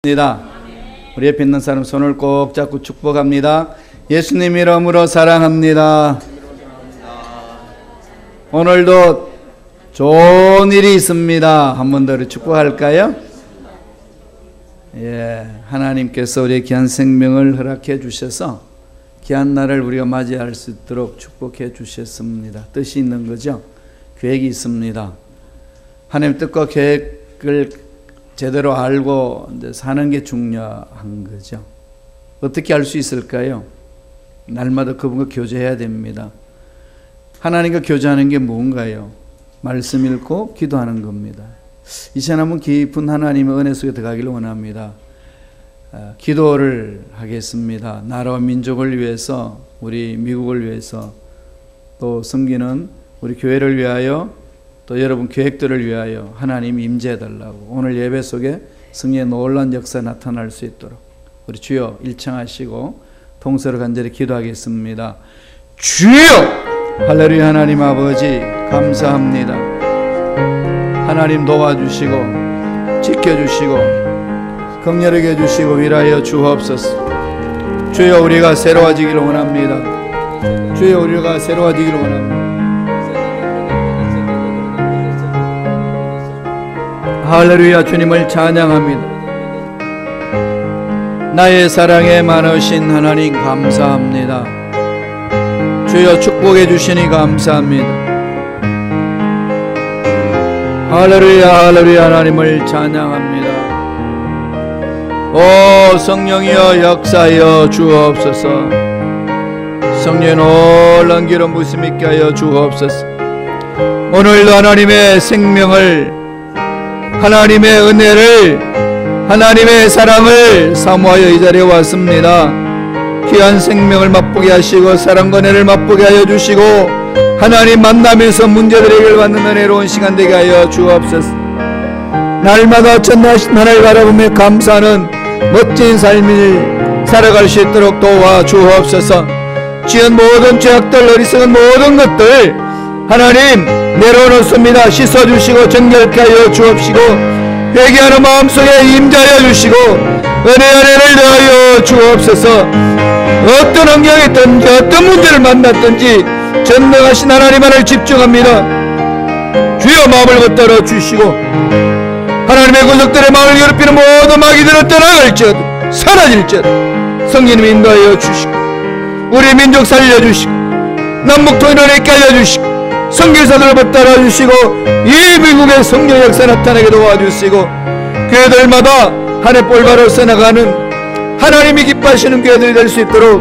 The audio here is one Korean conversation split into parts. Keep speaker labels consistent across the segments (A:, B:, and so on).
A: 입니다. 우리 옆에 있는 사람 손을 꼭 잡고 축복합니다. 예수님 이름으로 사랑합니다. 오늘도 좋은 일이 있습니다. 한 번 더 축복할까요? 하나님께서 우리의 귀한 생명을 허락해 주셔서 귀한 날을 우리가 맞이할 수 있도록 축복해 주셨습니다. 뜻이 있는 거죠. 계획이 있습니다. 하나님 뜻과 계획을 제대로 알고 이제 사는 게 중요한 거죠. 어떻게 알 수 있을까요? 날마다 그분과 교제해야 됩니다. 하나님과 교제하는 게 뭔가요? 말씀 읽고 기도하는 겁니다. 이 시간 한번 깊은 하나님의 은혜 속에 들어가기를 원합니다. 기도를 하겠습니다. 나라와 민족을 위해서, 우리 미국을 위해서, 또 섬기는 우리 교회를 위하여, 또 여러분 계획들을 위하여 하나님 임재해달라고, 오늘 예배 속에 성령의 놀라운 역사 나타날 수 있도록 우리 주여 일청하시고 통서로 간절히 기도하겠습니다. 주여! 할렐루야. 하나님 아버지 감사합니다. 하나님 도와주시고 지켜주시고 긍휼하게 해주시고 위로하여 주옵소서. 주여 우리가 새로워지기를 원합니다. 주여 우리가 새로워지기를 원합니다. 할렐루야. 주님을 찬양합니다. 나의 사랑에 많으신 하나님 감사합니다. 주여 축복해 주시니 감사합니다. 할렐루야. 할렐루야. 하나님을 찬양합니다. 오 성령이여 역사하여 주옵소서. 성령의 놀라운 기름 부심 있게 하여 주옵소서. 오늘도 하나님의 생명을, 하나님의 은혜를, 하나님의 사랑을 사모하여 이 자리에 왔습니다. 귀한 생명을 맛보게 하시고 사랑과 은혜를 맛보게 하여 주시고 하나님 만나면서 문제들을 해결받는 은혜로운 시간 되게 하여 주옵소서. 날마다 전능하신 하나님을 바라보며 감사하는 멋진 삶을 살아갈 수 있도록 도와 주옵소서. 지은 모든 죄악들, 어리석은 모든 것들 하나님 내려놓습니다. 씻어주시고 정결케 하여 주옵시고 회개하는 마음속에 임재하여 주시고 은혜를 더하여 주옵소서. 어떤 환경에 있든지 어떤 문제를 만났든지 전능하신 하나님 안을 집중합니다. 주여 마음을 붙들어 주시고 하나님의 권속들의 마음을 괴롭히는 모든 마귀들은 떠나갈지어다 사라질지어다 성령님 인도하여 주시고 우리 민족 살려주시고 남북 통일을 있게 하여 주시고 선교사들을 붙들어 주시고 이 미국의 성령 역사 나타나게 도와주시고 교회들마다 한 해 볼바로 써나가는 하나님이 기뻐하시는 교회들이 될 수 있도록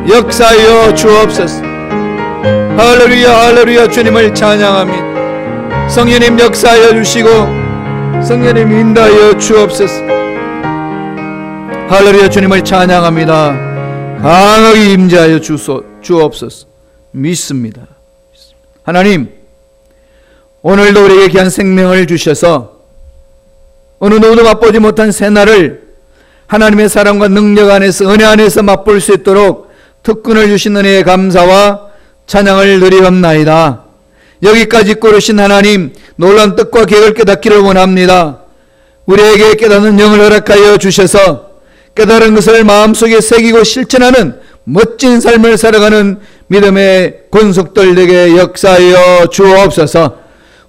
A: 역사하여 주옵소서. 할렐루야. 할렐루야. 주님을 찬양합니다. 성령님 역사하여 주시고 성령님 인도하여 주옵소서. 할렐루야. 주님을 찬양합니다. 강하게 임재하여 주옵소서. 믿습니다. 하나님 오늘도 우리에게 귀한 생명을 주셔서 어느 누구도 맛보지 못한 새날을 하나님의 사랑과 능력 안에서, 은혜 안에서 맛볼 수 있도록 특권을 주신 은혜에 감사와 찬양을 드리옵나이다. 여기까지 꾸르신 하나님 놀라운 뜻과 계획을 깨닫기를 원합니다. 우리에게 깨닫는 영을 허락하여 주셔서 깨달은 것을 마음속에 새기고 실천하는 멋진 삶을 살아가는 믿음의 권속들에게 역사하여 주옵소서.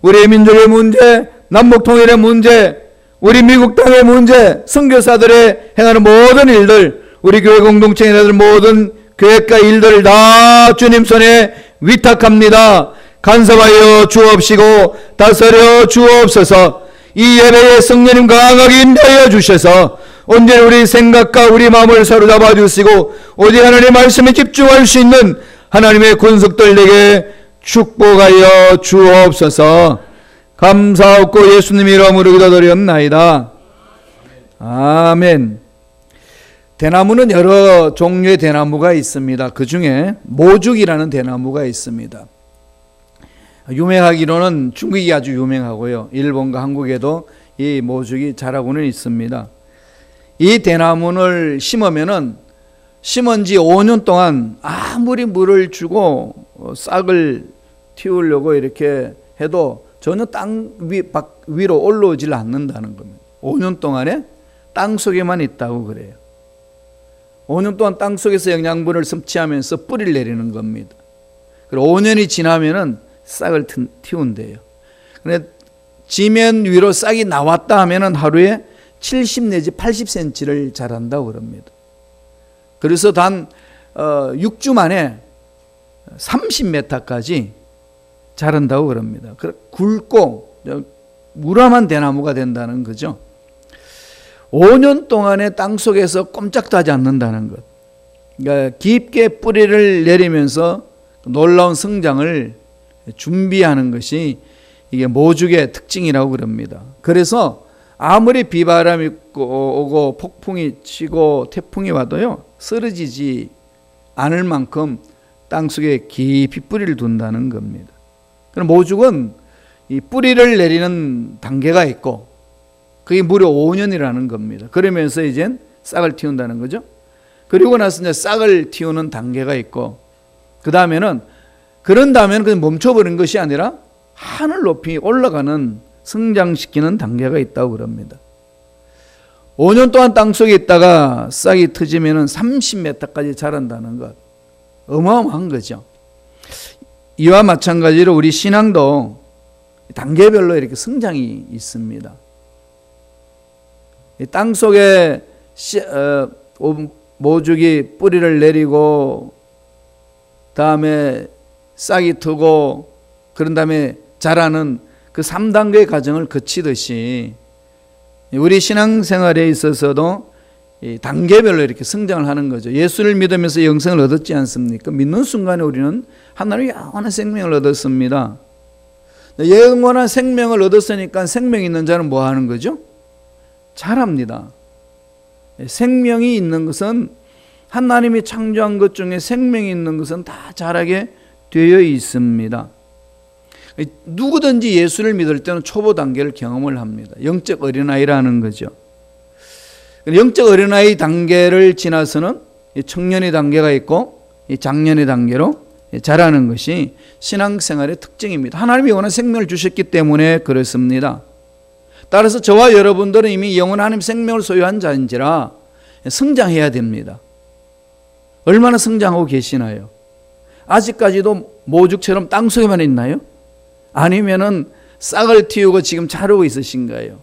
A: 우리 민족의 문제, 남북통일의 문제, 우리 미국 땅의 문제, 선교사들의 행하는 모든 일들, 우리 교회 공동체에 있는 모든 계획과 일들을 다 주님 손에 위탁합니다. 간섭하여 주옵시고 다스려 주옵소서. 이 예배에 성령님 강하게 인도하여 주셔서 언제나 우리 생각과 우리 마음을 사로잡아 주시고 오직 하나님의 말씀에 집중할 수 있는 하나님의 권속들에게 축복하여 주옵소서. 감사하고 예수님 이름으로 기도드렸나이다. 아멘. 대나무는 여러 종류의 대나무가 있습니다. 그 중에 모죽이라는 대나무가 있습니다. 유명하기로는 중국이 아주 유명하고요. 일본과 한국에도 이 모죽이 자라고는 있습니다. 이 대나무를 심으면은 심은 지 5년 동안 아무리 물을 주고 싹을 틔우려고 이렇게 해도 전혀 땅 위로 올라오질 않는다는 겁니다. 5년 동안에 땅 속에만 있다고 그래요. 5년 동안 땅 속에서 영양분을 섭취하면서 뿌리를 내리는 겁니다. 그리고 5년이 지나면은 싹을 틔운대요. 근데 지면 위로 싹이 나왔다 하면은 하루에 70 내지 80cm를 자란다고 그럽니다. 그래서 단 6주 만에 30m까지 자란다고 그럽니다. 굵고 무람한 대나무가 된다는 거죠. 5년 동안에 땅 속에서 꼼짝도 하지 않는다는 것. 그러니까 깊게 뿌리를 내리면서 놀라운 성장을 준비하는 것이 이게 모죽의 특징이라고 그럽니다. 그래서 아무리 비바람이 오고 폭풍이 치고 태풍이 와도요, 쓰러지지 않을 만큼 땅속에 깊이 뿌리를 둔다는 겁니다. 그럼 모죽은 이 뿌리를 내리는 단계가 있고 그게 무려 5년이라는 겁니다. 그러면서 이젠 싹을 틔운다는 거죠. 그리고 나서 이제 싹을 틔우는 단계가 있고 그 다음에는 그런 다음에는 그냥 멈춰버린 것이 아니라 하늘 높이 올라가는 성장시키는 단계가 있다고 그럽니다. 5년 동안 땅속에 있다가 싹이 터지면 30m까지 자란다는 것. 어마어마한 거죠. 이와 마찬가지로 우리 신앙도 단계별로 이렇게 성장이 있습니다. 땅 속에 모죽이 뿌리를 내리고 다음에 싹이 트고 그런 다음에 자라는 그 3단계의 과정을 거치듯이 우리 신앙생활에 있어서도 단계별로 이렇게 성장을 하는 거죠. 예수를 믿으면서 영생을 얻었지 않습니까? 믿는 순간에 우리는 하나님의 영원한 생명을 얻었습니다. 영원한 생명을 얻었으니까 생명이 있는 자는 뭐 하는 거죠? 자랍니다. 생명이 있는 것은 하나님이 창조한 것 중에 생명이 있는 것은 다 자라게 되어 있습니다. 누구든지 예수를 믿을 때는 초보 단계를 경험을 합니다. 영적 어린아이라는 거죠. 영적 어린아이 단계를 지나서는 청년의 단계가 있고 장년의 단계로 자라는 것이 신앙생활의 특징입니다. 하나님이 영원한 생명을 주셨기 때문에 그렇습니다. 따라서 저와 여러분들은 이미 영원한 하나님 생명을 소유한 자인지라 성장해야 됩니다. 얼마나 성장하고 계시나요? 아직까지도 모죽처럼 땅속에만 있나요? 아니면은 싹을 틔우고 지금 자르고 있으신가요?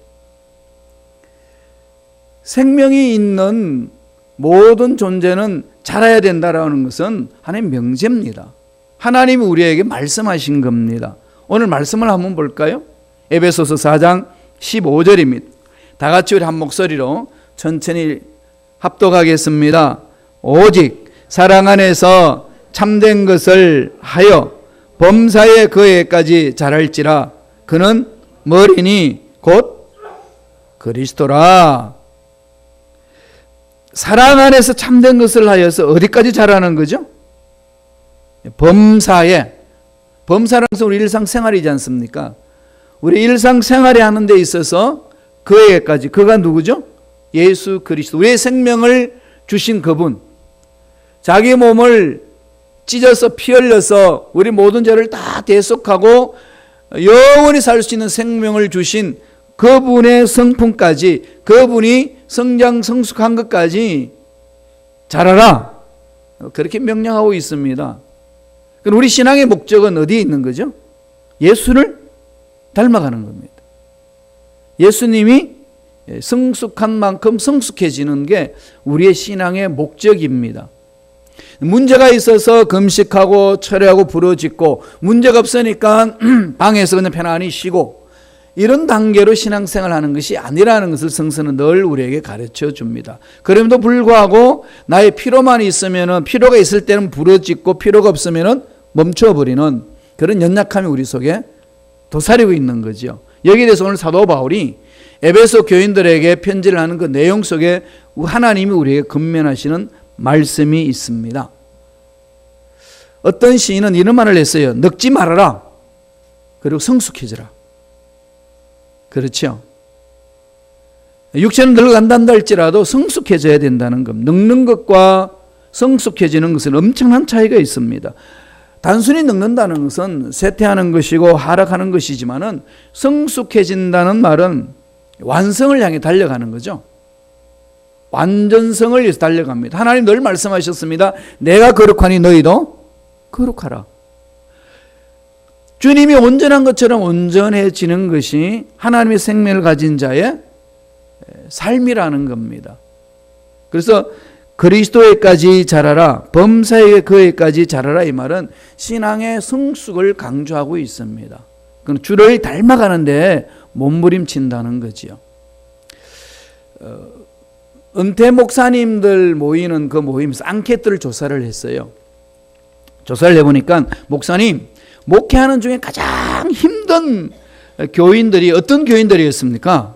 A: 생명이 있는 모든 존재는 자라야 된다라는 것은 하나님의 명제입니다. 하나님이 우리에게 말씀하신 겁니다. 오늘 말씀을 한번 볼까요? 에베소서 4장 15절입니다. 다 같이 우리 한 목소리로 천천히 합독하겠습니다. 오직 사랑 안에서 참된 것을 하여 범사의 그에까지 자랄지라. 그는 머리니 곧 그리스도라. 사랑 안에서 참된 것을 하여서 어디까지 자라는 거죠? 범사에. 범사라는 것은 우리 일상생활이지 않습니까? 우리 일상생활에 하는 데 있어서 그에게까지. 그가 누구죠? 예수 그리스도. 우리의 생명을 주신 그분. 자기 몸을 찢어서 피 흘려서 우리 모든 죄를 다 대속하고 영원히 살 수 있는 생명을 주신 그분의 성품까지, 그분이 성장 성숙한 것까지 자라라. 그렇게 명령하고 있습니다. 그럼 우리 신앙의 목적은 어디에 있는 거죠? 예수를 닮아가는 겁니다. 예수님이 성숙한 만큼 성숙해지는 게 우리의 신앙의 목적입니다. 문제가 있어서 금식하고 철회하고 부르짖고 문제가 없으니까 방에서 그냥 편안히 쉬고 이런 단계로 신앙생활 하는 것이 아니라는 것을 성서는 늘 우리에게 가르쳐 줍니다. 그럼에도 불구하고 나의 필요만 있으면, 필요가 있을 때는 부르짖고 필요가 없으면 멈춰버리는 그런 연약함이 우리 속에 도사리고 있는 거죠. 여기에 대해서 오늘 사도 바울이 에베소 교인들에게 편지를 하는 그 내용 속에 하나님이 우리에게 권면하시는 말씀이 있습니다. 어떤 시인은 이런 말을 했어요. 늙지 말아라. 그리고 성숙해져라. 그렇죠. 육체는 늙어간다 할지라도 성숙해져야 된다는 것. 늙는 것과 성숙해지는 것은 엄청난 차이가 있습니다. 단순히 늙는다는 것은 쇠퇴하는 것이고 하락하는 것이지만은 성숙해진다는 말은 완성을 향해 달려가는 거죠. 완전성을 위해서 달려갑니다. 하나님 늘 말씀하셨습니다. 내가 거룩하니 너희도 거룩하라. 주님이 온전한 것처럼 온전해지는 것이 하나님의 생명을 가진 자의 삶이라는 겁니다. 그래서 그리스도에까지 자라라, 범사에 그에까지 자라라, 이 말은 신앙의 성숙을 강조하고 있습니다. 그건 주를 닮아가는데 몸부림친다는 거지요. 은퇴 목사님들 모이는 그 모임에서 앙케트를 조사를 했어요. 조사를 해보니까 목사님, 목회하는 중에 가장 힘든 교인들이 어떤 교인들이었습니까?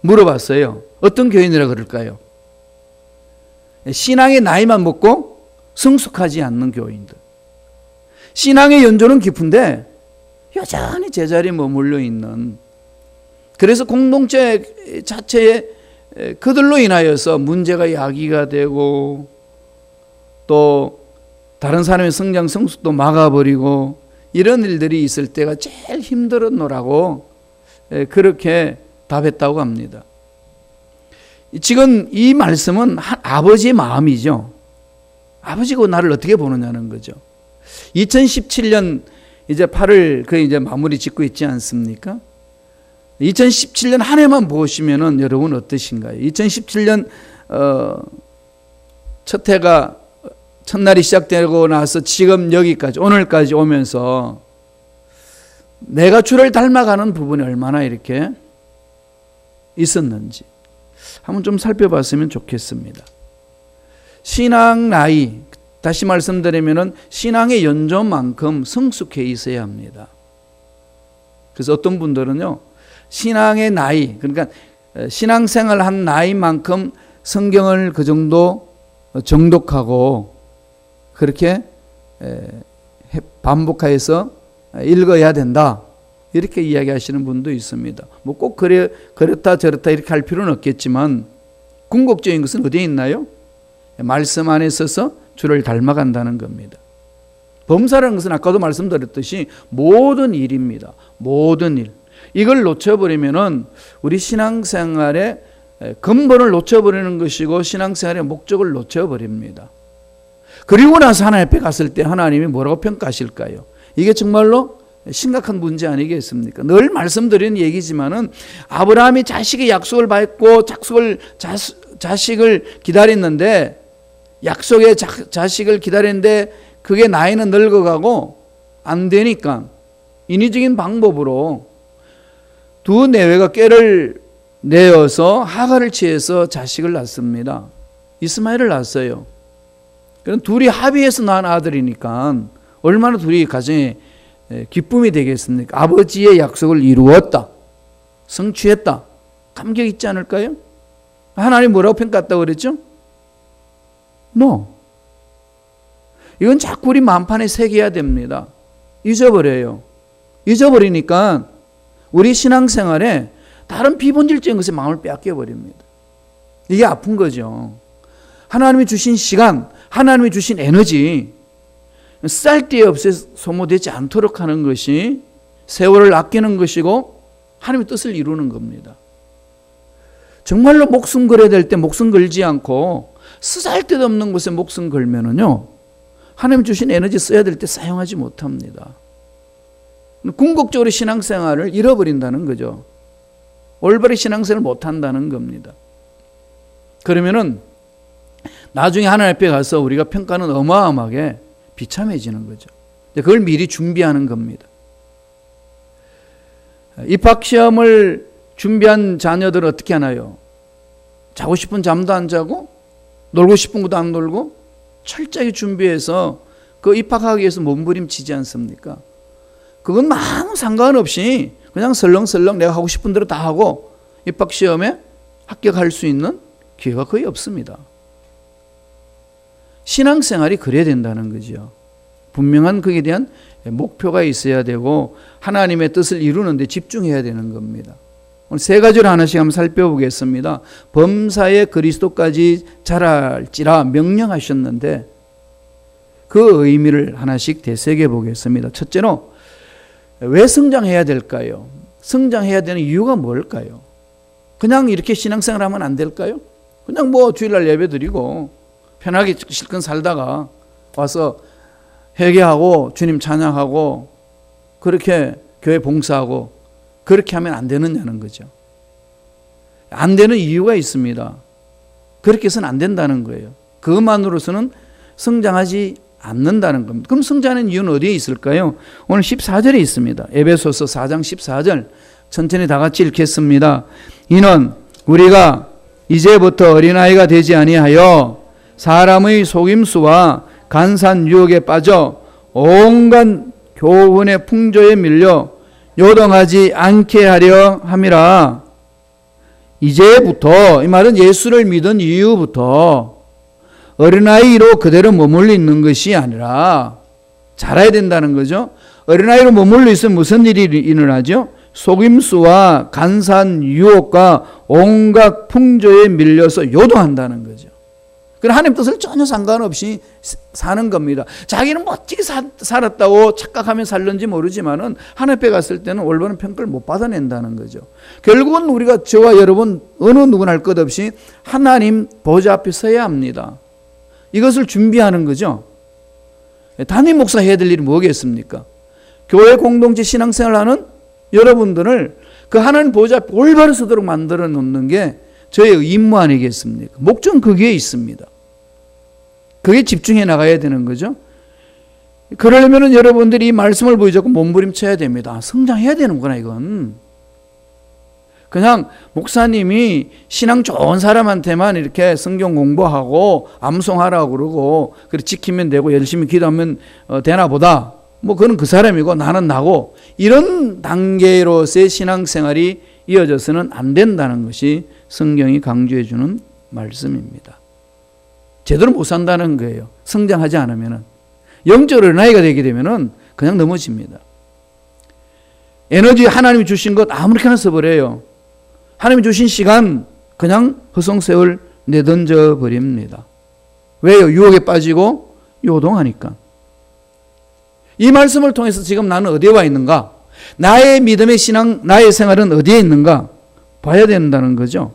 A: 물어봤어요. 어떤 교인이라 그럴까요? 신앙의 나이만 먹고 성숙하지 않는 교인들. 신앙의 연조는 깊은데 여전히 제자리에 머물러 있는, 그래서 공동체 자체에 그들로 인하여서 문제가 야기가 되고 또 다른 사람의 성장 성숙도 막아버리고 이런 일들이 있을 때가 제일 힘들었노라고 그렇게 답했다고 합니다. 지금 이 말씀은 아버지의 마음이죠. 아버지가 나를 어떻게 보느냐는 거죠. 2017년 이제 8월 거의 이제 마무리 짓고 있지 않습니까? 2017년 한 해만 보시면은 여러분 어떠신가요? 2017년 첫 해가 첫날이 시작되고 나서 지금 여기까지 오늘까지 오면서 내가 주를 닮아가는 부분이 얼마나 이렇게 있었는지 한번 좀 살펴봤으면 좋겠습니다. 신앙 나이, 다시 말씀드리면은 신앙의 연조만큼 성숙해 있어야 합니다. 그래서 어떤 분들은요, 신앙의 나이, 그러니까 신앙생활 한 나이만큼 성경을 그 정도 정독하고 그렇게 반복해서 읽어야 된다, 이렇게 이야기하시는 분도 있습니다. 뭐 꼭 그렇다 저렇다 이렇게 할 필요는 없겠지만 궁극적인 것은 어디에 있나요? 말씀 안에 있어서 주를 닮아간다는 겁니다. 범사라는 것은 아까도 말씀드렸듯이 모든 일입니다. 모든 일. 이걸 놓쳐버리면은 우리 신앙생활의 근본을 놓쳐버리는 것이고 신앙생활의 목적을 놓쳐버립니다. 그리고 나서 하나님 앞에 갔을 때 하나님이 뭐라고 평가하실까요? 이게 정말로 심각한 문제 아니겠습니까? 늘 말씀드리는 얘기지만은 아브라함이 자식의 약속을 받고 자식을 기다렸는데, 약속의 자식을 기다렸는데 그게 나이는 늙어가고 안 되니까 인위적인 방법으로 두 내외가 꾀를 내어서 하갈을 취해서 자식을 낳습니다. 이스마엘을 낳았어요. 그럼 둘이 합의해서 낳은 아들이니까 얼마나 둘이 가정에 기쁨이 되겠습니까? 아버지의 약속을 이루었다, 성취했다, 감격 있지 않을까요? 하나님 뭐라고 평가했다고 그랬죠? No. 이건 자꾸 우리 마음판에 새겨야 됩니다. 잊어버려요. 잊어버리니까 우리 신앙생활에 다른 비본질적인 것에 마음을 빼앗겨버립니다. 이게 아픈 거죠. 하나님이 주신 시간, 하나님이 주신 에너지 쌀데없이 소모되지 않도록 하는 것이 세월을 아끼는 것이고 하나님의 뜻을 이루는 겁니다. 정말로 목숨 걸어야 될 때 목숨 걸지 않고 쓰잘데없는 곳에 목숨 걸면은요, 하나님 주신 에너지 써야 될 때 사용하지 못합니다. 궁극적으로 신앙생활을 잃어버린다는 거죠. 올바른 신앙생활을 못한다는 겁니다. 그러면은 나중에 하나님 앞에 가서 우리가 평가는 어마어마하게 비참해지는 거죠. 그걸 미리 준비하는 겁니다. 입학시험을 준비한 자녀들은 어떻게 하나요? 자고 싶은 잠도 안 자고 놀고 싶은 것도 안 놀고 철저하게 준비해서 그 입학하기 위해서 몸부림치지 않습니까? 그건 아무 상관없이 그냥 설렁설렁 내가 하고 싶은 대로 다 하고 입학시험에 합격할 수 있는 기회가 거의 없습니다. 신앙생활이 그래야 된다는 거죠. 분명한 거기에 대한 목표가 있어야 되고 하나님의 뜻을 이루는 데 집중해야 되는 겁니다. 오늘 세 가지를 하나씩 한번 살펴보겠습니다. 범사에 그리스도까지 자랄지라 명령하셨는데 그 의미를 하나씩 되새겨 보겠습니다. 첫째로, 왜 성장해야 될까요? 성장해야 되는 이유가 뭘까요? 그냥 이렇게 신앙생활 하면 안 될까요? 그냥 뭐 주일날 예배 드리고 편하게 실컷 살다가 와서 회개하고 주님 찬양하고 그렇게 교회 봉사하고 그렇게 하면 안 되느냐는 거죠. 안 되는 이유가 있습니다. 그렇게 해서는 안 된다는 거예요. 그것만으로서는 성장하지 않는다는 겁니다. 그럼 성장하는 이유는 어디에 있을까요? 오늘 14절에 있습니다. 에베소서 4장 14절 천천히 다 같이 읽겠습니다. 이는 우리가 이제부터 어린아이가 되지 아니하여 사람의 속임수와 간사한 유혹에 빠져 온갖 교훈의 풍조에 밀려 요동하지 않게 하려 함이라. 이제부터, 이 말은 예수를 믿은 이후부터 어린아이로 그대로 머물러 있는 것이 아니라 자라야 된다는 거죠. 어린아이로 머물러 있으면 무슨 일이 일어나죠? 속임수와 간사한 유혹과 온갖 풍조에 밀려서 요동한다는 거죠. 그럼 하나님 뜻을 전혀 상관없이 사는 겁니다. 자기는 멋지게 살았다고 착각하며 살는지 모르지만은 하나님 앞에 갔을 때는 올바른 평가를 못 받아낸다는 거죠. 결국은 우리가 저와 여러분 어느 누구나 할 것 없이 하나님 보좌 앞에 서야 합니다. 이것을 준비하는 거죠. 담임 목사 해야 될 일이 뭐겠습니까? 교회 공동체 신앙생활하는 여러분들을 그 하나님 보좌 앞에 올바로 서도록 만들어 놓는 게 저의 임무 아니겠습니까? 목적은 거기에 있습니다. 그게 집중해 나가야 되는 거죠. 그러려면 여러분들이 이 말씀을 보여주고 몸부림쳐야 됩니다. 성장해야 되는구나 이건. 그냥 목사님이 신앙 좋은 사람한테만 이렇게 성경 공부하고 암송하라고 그러고 그래 지키면 되고 열심히 기도하면 되나 보다. 뭐 그건 그 사람이고 나는 나고 이런 단계로서의 신앙생활이 이어져서는 안 된다는 것이 성경이 강조해 주는 말씀입니다. 제대로 못 산다는 거예요. 성장하지 않으면. 영적으로 나이가 되게 되면 그냥 넘어집니다. 에너지 하나님이 주신 것 아무렇게나 써버려요. 하나님이 주신 시간 그냥 허송세월 내던져 버립니다. 왜요? 유혹에 빠지고 요동하니까. 이 말씀을 통해서 지금 나는 어디에 와 있는가? 나의 믿음의 신앙, 나의 생활은 어디에 있는가? 봐야 된다는 거죠.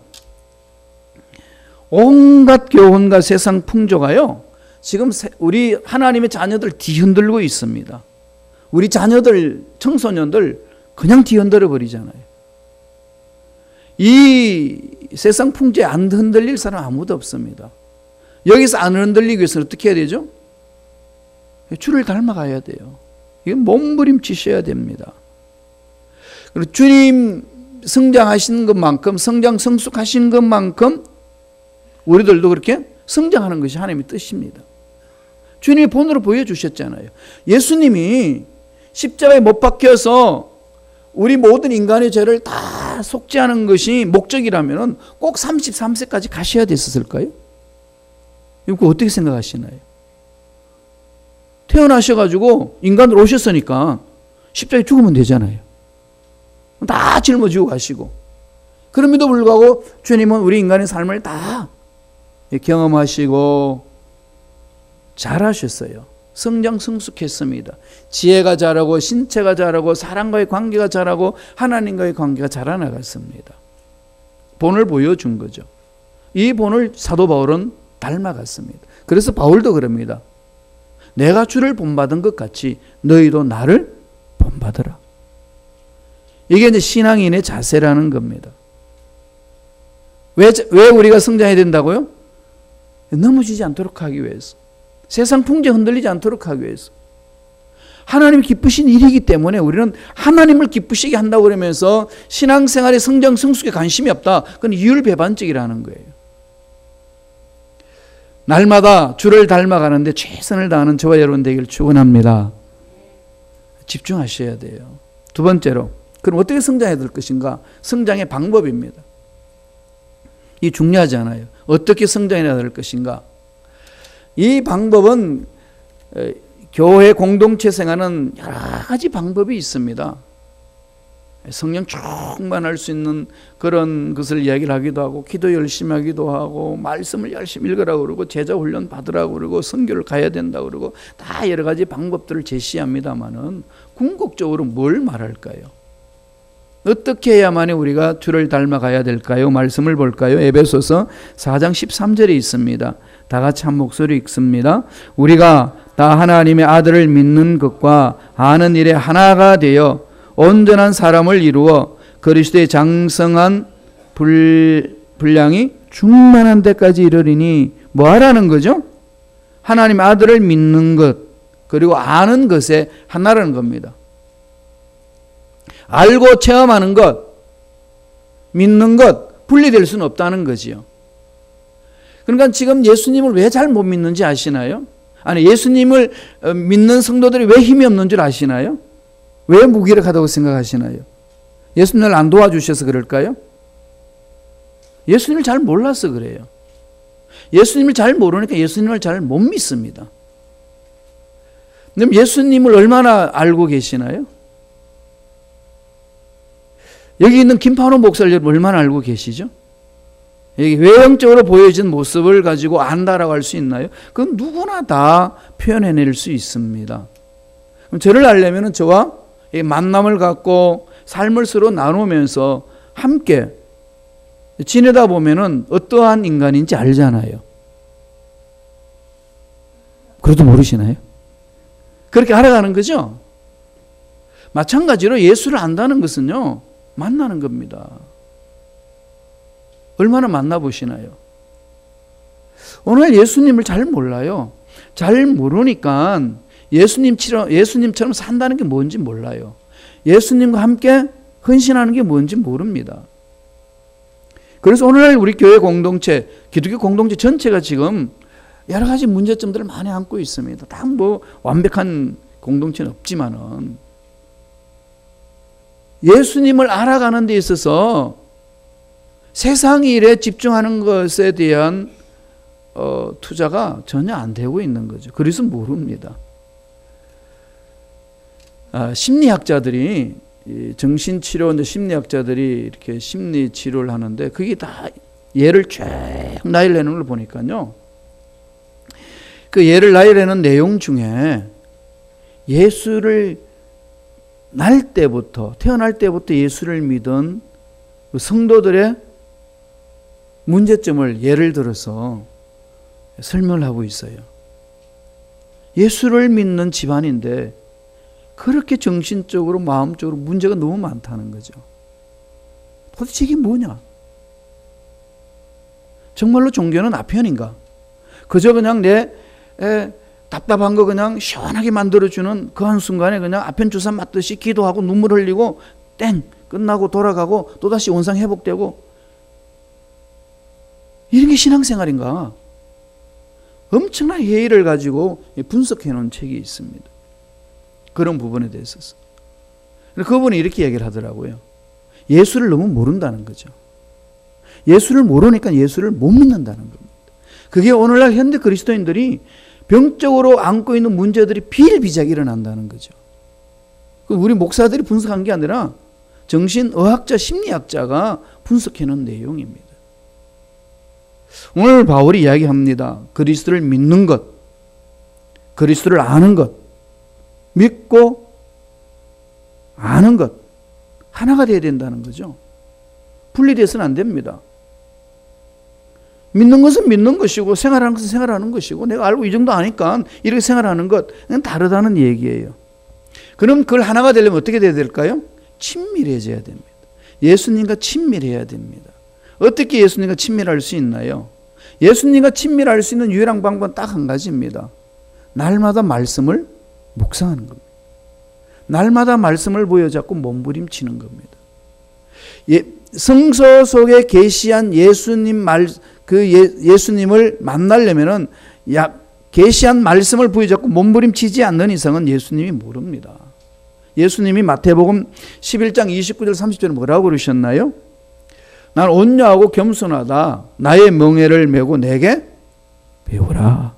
A: 온갖 교훈과 세상 풍조가요, 지금 우리 하나님의 자녀들 뒤흔들고 있습니다. 우리 자녀들, 청소년들 그냥 뒤흔들어 버리잖아요. 이 세상 풍조에 안 흔들릴 사람 아무도 없습니다. 여기서 안 흔들리기 위해서는 어떻게 해야 되죠? 주를 닮아가야 돼요. 이건 몸부림치셔야 됩니다. 그리고 주님 성장하시는 것만큼, 성장 성숙하신 것만큼 우리들도 그렇게 성장하는 것이 하나님의 뜻입니다. 주님이 본으로 보여주셨잖아요. 예수님이 십자가에 못 박혀서 우리 모든 인간의 죄를 다 속죄하는 것이 목적이라면 꼭 33세까지 가셔야 됐었을까요? 이거 어떻게 생각하시나요? 태어나셔가지고 인간으로 오셨으니까 십자가에 죽으면 되잖아요. 다 짊어지고 가시고. 그럼에도 불구하고 주님은 우리 인간의 삶을 다 경험하시고 잘하셨어요. 성장 성숙했습니다. 지혜가 자라고 신체가 자라고 사람과의 관계가 자라고 하나님과의 관계가 자라나갔습니다. 본을 보여준 거죠. 이 본을 사도 바울은 닮아갔습니다. 그래서 바울도 그럽니다. 내가 주를 본받은 것 같이 너희도 나를 본받으라. 이게 이제 신앙인의 자세라는 겁니다. 왜 우리가 성장해야 된다고요? 넘어지지 않도록 하기 위해서. 세상 풍조에 흔들리지 않도록 하기 위해서. 하나님이 기쁘신 일이기 때문에 우리는 하나님을 기쁘시게 한다고 그러면서 신앙생활의 성장 성숙에 관심이 없다. 그건 이율배반적이라는 거예요. 날마다 주를 닮아가는데 최선을 다하는 저와 여러분 되기를 축원합니다. 집중하셔야 돼요. 두 번째로, 그럼 어떻게 성장해야 될 것인가? 성장의 방법입니다. 이 중요하지 않아요. 어떻게 성장해야 될 것인가? 이 방법은 교회 공동체 생활은 여러 가지 방법이 있습니다. 성령 충만할 수 있는 그런 것을 이야기를 하기도 하고, 기도 열심히 하기도 하고, 말씀을 열심히 읽으라고 그러고, 제자 훈련 받으라고 그러고, 선교를 가야 된다고 그러고, 다 여러 가지 방법들을 제시합니다만은 궁극적으로 뭘 말할까요? 어떻게 해야만 우리가 주를 닮아가야 될까요? 말씀을 볼까요? 에베소서 4장 13절에 있습니다. 다 같이 한 목소리 읽습니다. 우리가 다 하나님의 아들을 믿는 것과 아는 일에 하나가 되어 온전한 사람을 이루어 그리스도의 장성한 분량이 충만한 데까지 이르리니 뭐 하라는 거죠? 하나님의 아들을 믿는 것 그리고 아는 것에 하나라는 겁니다. 알고 체험하는 것, 믿는 것 분리될 수는 없다는 거지요. 그러니까 지금 예수님을 왜 잘 못 믿는지 아시나요? 아니 예수님을 믿는 성도들이 왜 힘이 없는 줄 아시나요? 왜 무기력하다고 생각하시나요? 예수님을 안 도와주셔서 그럴까요? 예수님을 잘 몰라서 그래요. 예수님을 잘 모르니까 예수님을 잘 못 믿습니다. 그럼 예수님을 얼마나 알고 계시나요? 여기 있는 김판호 목사를 얼마나 알고 계시죠? 여기 외형적으로 보여진 모습을 가지고 안다라고 할 수 있나요? 그건 누구나 다 표현해낼 수 있습니다. 그럼 저를 알려면 저와 만남을 갖고 삶을 서로 나누면서 함께 지내다 보면은 어떠한 인간인지 알잖아요. 그래도 모르시나요? 그렇게 알아가는 거죠. 마찬가지로 예수를 안다는 것은요, 만나는 겁니다. 얼마나 만나보시나요? 오늘 예수님을 잘 몰라요. 잘 모르니까 예수님처럼 산다는 게 뭔지 몰라요. 예수님과 함께 헌신하는 게 뭔지 모릅니다. 그래서 오늘날 우리 교회 공동체, 기독교 공동체 전체가 지금 여러 가지 문제점들을 많이 안고 있습니다. 다 뭐 완벽한 공동체는 없지만은 예수님을 알아가는 데 있어서 세상 일에 집중하는 것에 대한 투자가 전혀 안 되고 있는 거죠. 그래서 모릅니다. 심리학자들이 정신치료 심리학자들이 이렇게 심리 치료를 하는데 그게 다 예를 쭉 나열내는 걸 보니까요. 그 예를 나열내는 내용 중에 예수를 태어날 때부터 예수를 믿은 성도들의 문제점을 예를 들어서 설명을 하고 있어요. 예수를 믿는 집안인데 그렇게 정신적으로 마음적으로 문제가 너무 많다는 거죠. 도대체 이게 뭐냐? 정말로 종교는 아편인가? 그저 그냥 내 답답한 거 그냥 시원하게 만들어주는 그 한순간에 그냥 아편 주사 맞듯이 기도하고 눈물 흘리고 땡 끝나고 돌아가고 또다시 원상 회복되고 이런 게 신앙생활인가? 엄청난 회의를 가지고 분석해 놓은 책이 있습니다. 그런 부분에 대해서. 그분이 이렇게 얘기를 하더라고요. 예수를 너무 모른다는 거죠. 예수를 모르니까 예수를 못 믿는다는 겁니다. 그게 오늘날 현대 그리스도인들이 병적으로 안고 있는 문제들이 비일비재하게 일어난다는 거죠. 우리 목사들이 분석한 게 아니라 정신의학자, 심리학자가 분석해 놓은 내용입니다. 오늘 바울이 이야기합니다. 그리스도를 믿는 것, 그리스도를 아는 것, 믿고 아는 것 하나가 되어야 된다는 거죠. 분리돼서는 안 됩니다. 믿는 것은 믿는 것이고 생활하는 것은 생활하는 것이고 내가 알고 이 정도 아니까 이렇게 생활하는 것 그건 다르다는 얘기예요. 그럼 그걸 하나가 되려면 어떻게 돼야 될까요? 친밀해져야 됩니다. 예수님과 친밀해야 됩니다. 어떻게 예수님과 친밀할 수 있나요? 예수님과 친밀할 수 있는 유일한 방법은 딱 한 가지입니다. 날마다 말씀을 묵상하는 겁니다. 날마다 말씀을 보여잡고 몸부림치는 겁니다. 성서 속에 계시한 예수님을 만나려면은 계시한 말씀을 부여잡고 몸부림치지 않는 이상은 예수님이 모릅니다. 예수님이 마태복음 11장 29절 30절에 뭐라고 그러셨나요? 난 온유하고 겸손하다. 나의 멍에를 메고 내게 배우라.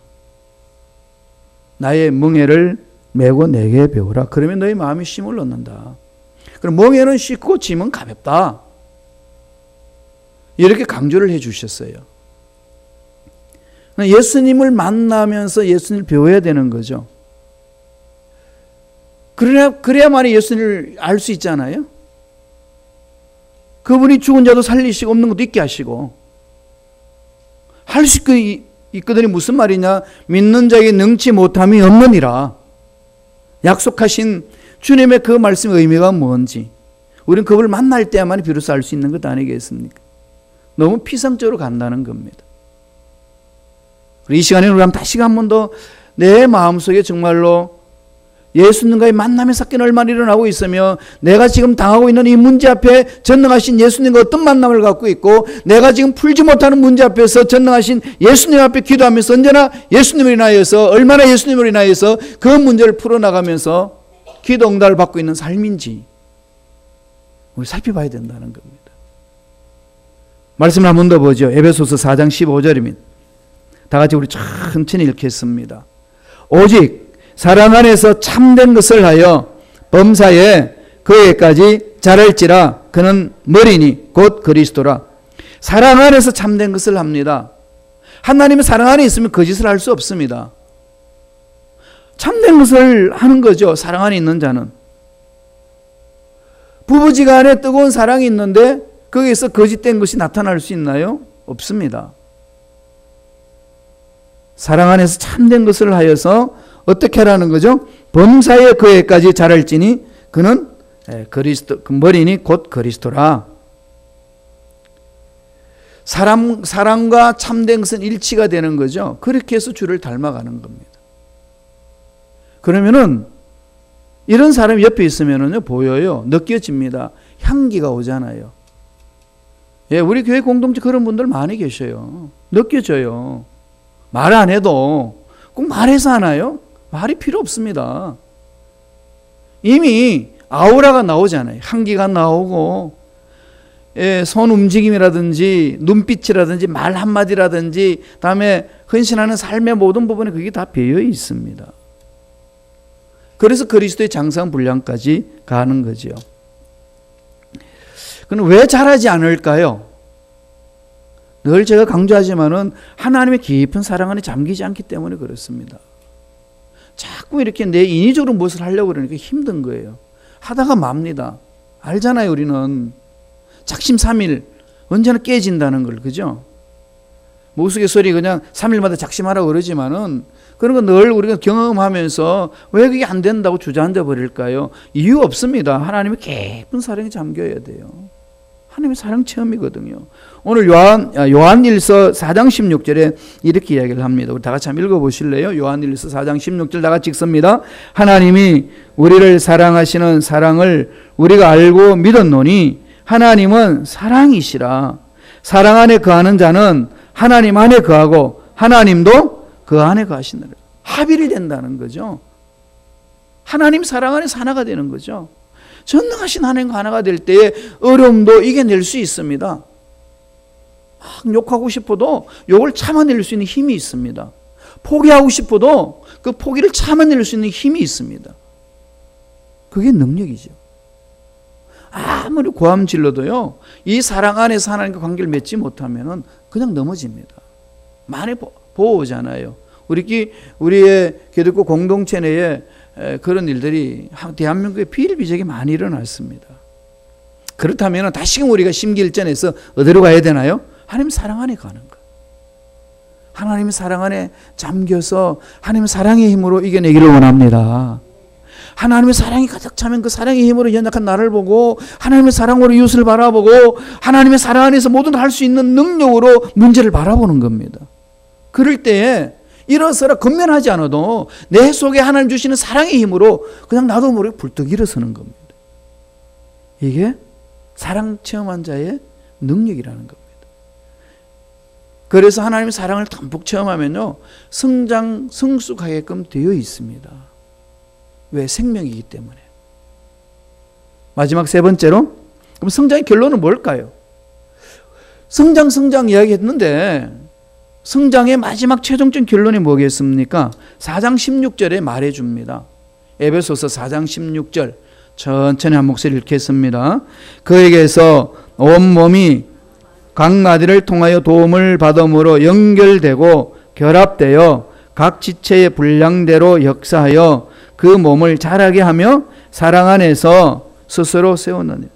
A: 나의 멍에를 메고 내게 배우라. 그러면 너희 마음이 쉼을 얻는다. 그럼 멍에는 쉽고 짐은 가볍다. 이렇게 강조를 해 주셨어요. 예수님을 만나면서 예수님을 배워야 되는 거죠. 그래야만이 예수님을 알 수 있잖아요. 그분이 죽은 자도 살리시고 없는 것도 있게 하시고 할 수 있거든요. 무슨 말이냐? 믿는 자에게 능치 못함이 없느니라. 약속하신 주님의 그 말씀의 의미가 뭔지 우리는 그분을 만날 때야만 비로소 알 수 있는 것 아니겠습니까? 너무 피상적으로 간다는 겁니다. 이 시간에 우리 다시 한 번 더 내 마음속에 정말로 예수님과의 만남의 사건이 얼마나 일어나고 있으며 내가 지금 당하고 있는 이 문제 앞에 전능하신 예수님과 어떤 만남을 갖고 있고 내가 지금 풀지 못하는 문제 앞에서 전능하신 예수님 앞에 기도하면서 언제나 예수님을 인하여서 얼마나 예수님을 인하여서 그 문제를 풀어나가면서 기도 응답을 받고 있는 삶인지 우리 살펴봐야 된다는 겁니다. 말씀을 한 번 더 보죠. 에베소서 4장 15절입니다. 다 같이 우리 천천히 읽겠습니다. 오직 사랑 안에서 참된 것을 하여 범사에 그에까지 자랄지라. 그는 머리니 곧 그리스도라. 사랑 안에서 참된 것을 합니다. 하나님의 사랑 안에 있으면 거짓을 할 수 없습니다. 참된 것을 하는 거죠. 사랑 안에 있는 자는. 부부지간에 뜨거운 사랑이 있는데 거기에서 거짓된 것이 나타날 수 있나요? 없습니다. 사랑 안에서 참된 것을 하여서 어떻게 하라는 거죠? 범사에 그에까지 자랄지니 그는 그리스도, 그 머리니 곧 그리스도라. 사랑과 참된 것은 일치가 되는 거죠. 그렇게 해서 주를 닮아가는 겁니다. 그러면은 이런 사람이 옆에 있으면은요 보여요. 느껴집니다. 향기가 오잖아요. 예, 우리 교회 공동체 그런 분들 많이 계셔요. 느껴져요. 말 안 해도 꼭 말해서 하나요? 말이 필요 없습니다. 이미 아우라가 나오잖아요. 향기가 나오고 예, 손 움직임이라든지 눈빛이라든지 말 한마디라든지 다음에 헌신하는 삶의 모든 부분에 그게 다 배어 있습니다. 그래서 그리스도의 장성분량까지 가는 거죠. 그럼 왜 잘하지 않을까요? 늘 제가 강조하지만은 하나님의 깊은 사랑 안에 잠기지 않기 때문에 그렇습니다. 자꾸 이렇게 내 인위적으로 무엇을 하려고 그러니까 힘든 거예요. 하다가 맙니다. 알잖아요, 우리는. 작심삼일 언제나 깨진다는 걸, 그죠? 뭐 우스갯소리 그냥 3일마다 작심하라고 그러지만은 그런 거 늘 우리가 경험하면서 왜 그게 안 된다고 주저앉아 버릴까요? 이유 없습니다. 하나님의 깊은 사랑에 잠겨야 돼요. 하나님의 사랑 체험이거든요. 오늘 요한일서 4장 16절에 이렇게 이야기를 합니다. 우리 다 같이 한번 읽어보실래요? 요한일서 4장 16절 다 같이 읽습니다. 하나님이 우리를 사랑하시는 사랑을 우리가 알고 믿었노니 하나님은 사랑이시라. 사랑 안에 거하는 자는 하나님 안에 거하고 하나님도 그 안에 거하시느라. 합일이 된다는 거죠. 하나님 사랑 안에서 하나가 되는 거죠. 전능하신 하나님과 하나가 될 때에 어려움도 이겨낼 수 있습니다. 막 욕하고 싶어도 욕을 참아낼 수 있는 힘이 있습니다. 포기하고 싶어도 그 포기를 참아낼 수 있는 힘이 있습니다. 그게 능력이죠. 아무리 고함 질러도요, 이 사랑 안에서 하나님과 관계를 맺지 못하면은 그냥 넘어집니다. 많이 보호잖아요. 우리의 기독교 공동체 내에 그런 일들이 대한민국에 비일비재하게 많이 일어났습니다. 그렇다면 다시금 우리가 심기일전에서 어디로 가야 되나요? 하나님 사랑 안에 가는 것. 하나님의 사랑 안에 잠겨서 하나님의 사랑의 힘으로 이겨내기를 원합니다. 하나님의 사랑이 가득 차면 그 사랑의 힘으로 연약한 나를 보고 하나님의 사랑으로 이웃을 바라보고 하나님의 사랑 안에서 모든 할 수 있는 능력으로 문제를 바라보는 겁니다. 그럴 때에 일어서라 건면하지 않아도 내 속에 하나님 주시는 사랑의 힘으로 그냥 나도 모르게 불떡 일어서는 겁니다. 이게 사랑 체험한 자의 능력이라는 겁니다. 그래서 하나님의 사랑을 담뿍 체험하면요, 성장, 성숙하게끔 되어 있습니다. 왜? 생명이기 때문에. 마지막 세 번째로, 그럼 성장의 결론은 뭘까요? 성장 이야기했는데 성장의 마지막 최종적 결론이 뭐겠습니까? 4장 16절에 말해줍니다. 에베소서 4장 16절 천천히 한 목소리 읽겠습니다. 그에게서 온몸이 각 마디를 통하여 도움을 받음으로 연결되고 결합되어 각 지체의 분량대로 역사하여 그 몸을 자라게 하며 사랑 안에서 스스로 세우느니라.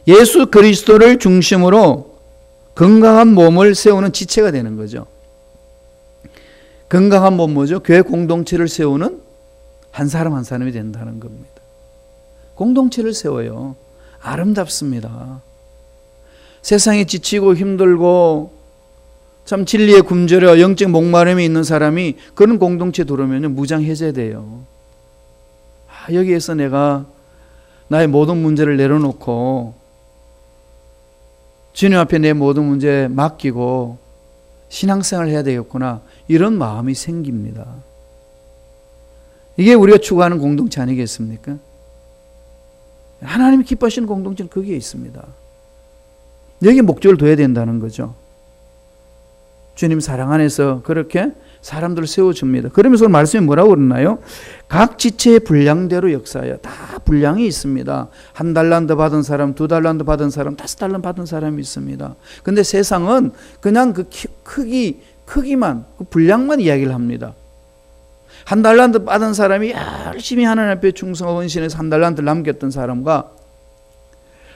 A: 예수 그리스도를 중심으로 건강한 몸을 세우는 지체가 되는 거죠. 건강한 몸 뭐죠? 교회 공동체를 세우는 한 사람 한 사람이 된다는 겁니다. 공동체를 세워요. 아름답습니다. 세상에 지치고 힘들고 참 진리에 굶주려 영적 목마름이 있는 사람이 그런 공동체 들어오면 무장해제돼요. 여기에서 내가 나의 모든 문제를 내려놓고 주님 앞에 내 모든 문제 맡기고 신앙생활을 해야 되겠구나, 이런 마음이 생깁니다. 이게 우리가 추구하는 공동체 아니겠습니까? 하나님이 기뻐하시는 공동체는 거기에 있습니다. 여기에 목적을 둬야 된다는 거죠. 주님 사랑 안에서 그렇게 사람들을 세워줍니다. 그러면서 말씀이 뭐라고 그러나요? 각 지체의 분량대로 역사하여. 다 분량이 있습니다. 1달란트 받은 사람, 2달란트 받은 사람, 5달란트 받은 사람이 있습니다. 근데 세상은 그냥 그 크기만, 그 분량만 이야기를 합니다. 1달란트 받은 사람이 열심히 하나님 앞에 충성하고 헌신해서 1달란트를 남겼던 사람과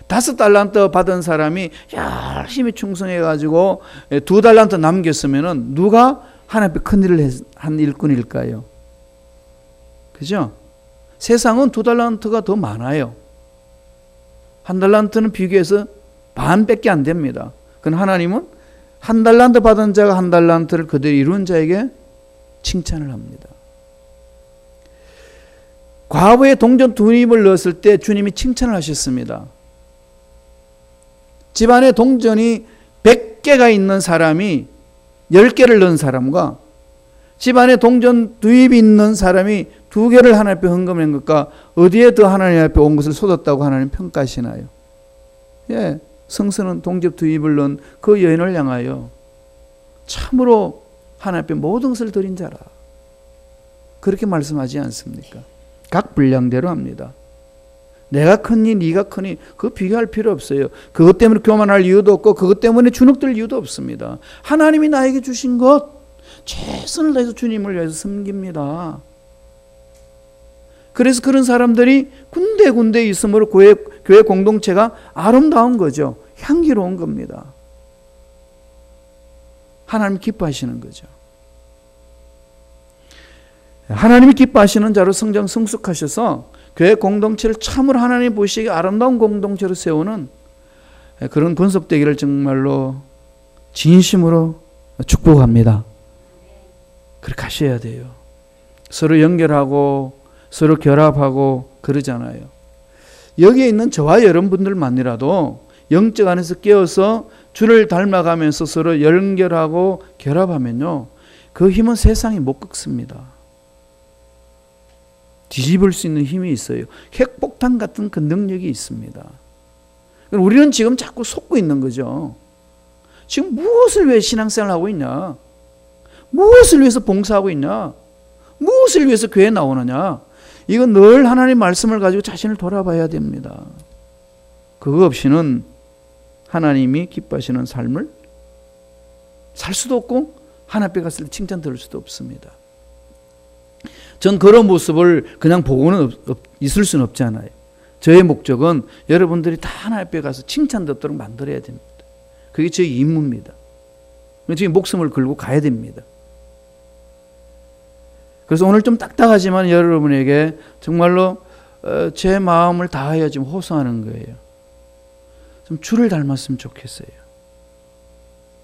A: 5달란트 받은 사람이 열심히 충성해가지고 2달란트 남겼으면은 누가 하나님 앞에 큰 일을 한 일꾼일까요? 그죠? 세상은 2달란트가 더 많아요. 1달란트는 비교해서 반밖에 안 됩니다. 그건 하나님은 1달란트 받은 자가 1달란트를 그대로 이룬 자에게 칭찬을 합니다. 과부의 동전 2입을 넣었을 때 주님이 칭찬을 하셨습니다. 집안에 동전이 100개가 있는 사람이 10개를 넣은 사람과 집안에 동전 2입이 있는 사람이 2개를 하나님 앞에 헌금한 것과 어디에 더 하나님 앞에 온 것을 쏟았다고 하나님 평가하시나요? 예, 성서는 동전 2입을 넣은 그 여인을 향하여 참으로 하나님 앞에 모든 것을 드린 자라, 그렇게 말씀하지 않습니까? 각 분량대로 합니다. 내가 크니 네가 크니 그거 비교할 필요 없어요. 그것 때문에 교만할 이유도 없고 그것 때문에 주눅들 이유도 없습니다. 하나님이 나에게 주신 것 최선을 다해서 주님을 위해서 섬깁니다. 그래서 그런 사람들이 군데군데 있으므로 교회 공동체가 아름다운 거죠. 향기로운 겁니다. 하나님 기뻐하시는 거죠. 하나님이 기뻐하시는 자로 성장 성숙하셔서 교회 공동체를 참으로 하나님 보시기에 아름다운 공동체로 세우는 그런 권속되기를 정말로 진심으로 축복합니다. 그렇게 하셔야 돼요. 서로 연결하고 서로 결합하고 그러잖아요. 여기에 있는 저와 여러분들만이라도 영적 안에서 깨어서 주를 닮아가면서 서로 연결하고 결합하면요, 그 힘은 세상이 못 꺾습니다. 뒤집을 수 있는 힘이 있어요. 핵폭탄 같은 그 능력이 있습니다. 우리는 지금 자꾸 속고 있는 거죠. 지금 무엇을 위해 신앙생활을 하고 있냐? 무엇을 위해서 봉사하고 있냐? 무엇을 위해서 교회에 나오느냐? 이건 늘 하나님의 말씀을 가지고 자신을 돌아봐야 됩니다. 그거 없이는 하나님이 기뻐하시는 삶을 살 수도 없고 하나님 앞에 갔을 때 칭찬 들을 수도 없습니다. 전 그런 모습을 그냥 보고는 있을 수는 없잖아요. 저의 목적은 여러분들이 다 하나님 앞에 가서 칭찬 듣도록 만들어야 됩니다. 그게 저의 임무입니다. 저희 목숨을 걸고 가야 됩니다. 그래서 오늘 좀 딱딱하지만 여러분에게 정말로 제 마음을 다하여 지금 호소하는 거예요. 좀 주를 닮았으면 좋겠어요.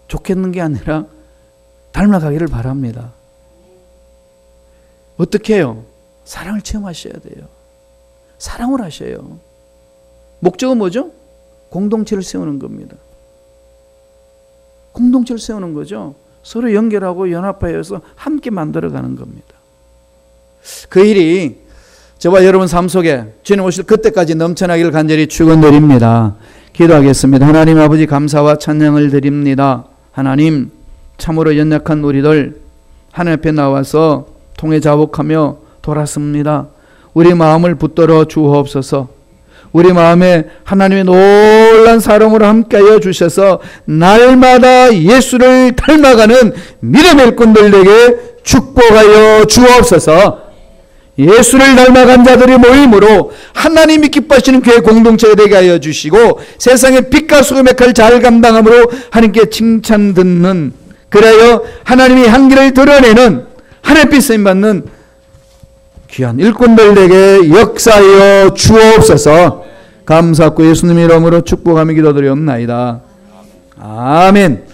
A: 좋겠는 게 아니라 닮아가기를 바랍니다. 어떻게 해요? 사랑을 체험하셔야 돼요. 사랑을 하셔요. 목적은 뭐죠? 공동체를 세우는 겁니다. 공동체를 세우는 거죠. 서로 연결하고 연합하여서 함께 만들어가는 겁니다. 그 일이 저와 여러분 삶 속에 주님 오실 그때까지 넘쳐나기를 간절히 축원드립니다. 기도하겠습니다. 하나님 아버지, 감사와 찬양을 드립니다. 하나님, 참으로 연약한 우리들 하나님 앞에 나와서 통해 자복하며 돌았습니다. 우리 마음을 붙들어 주옵소서. 우리 마음에 하나님의 놀란 사랑으로 함께하여 주셔서 날마다 예수를 닮아가는 믿음의 일꾼들에게 축복하여 주옵소서. 예수를 닮아간 자들의 모임으로 하나님이 기뻐하시는 교회 공동체가 되게 하여 주시고 세상의 빛과 소금의 역할을 잘 감당함으로 하나님께 칭찬 듣는, 그래야 하나님의 향기를 드러내는 하늘빛 쓰임받는 귀한 일꾼들에게 역사하여 주옵소서. 감사하고 예수님의 이름으로 축복하며 기도드리옵나이다. 아멘.